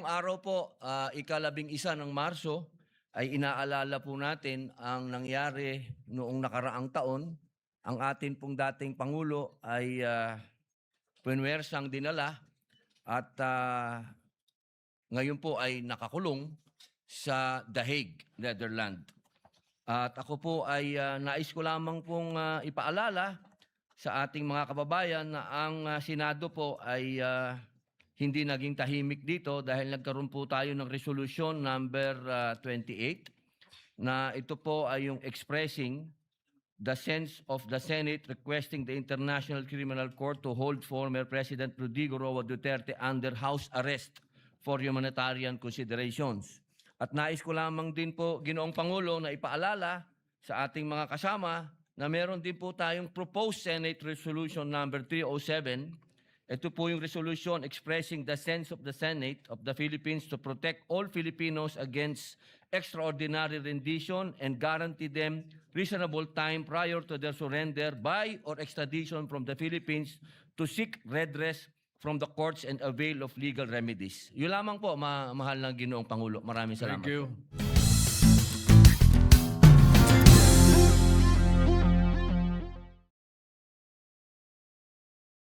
Ngayong araw po, ika-11 ng Marso, ay inaalala po natin ang nangyari noong nakaraang taon. Ang atin pong dating Pangulo ay puwersang dinala at ngayon po ay nakakulong sa The Hague, Netherlands. At ako po ay nais ko lamang pong ipaalala sa ating mga kababayan na ang Senado po ay hindi naging tahimik dito dahil nagkaroon po tayo ng resolution number 28 na ito po ay yung expressing the sense of the Senate requesting the International Criminal Court to hold former President Rodrigo Roa Duterte under house arrest for humanitarian considerations. At nais ko lamang din po, Ginoong Pangulo, na ipaalala sa ating mga kasama na meron din po tayong proposed Senate Resolution number 307. Ito po yung resolution expressing the sense of the Senate of the Philippines to protect all Filipinos against extraordinary rendition and guarantee them reasonable time prior to their surrender by or extradition from the Philippines to seek redress from the courts and avail of legal remedies. Yun lamang po, mahal ng Ginoong Pangulo. Maraming salamat. Thank you.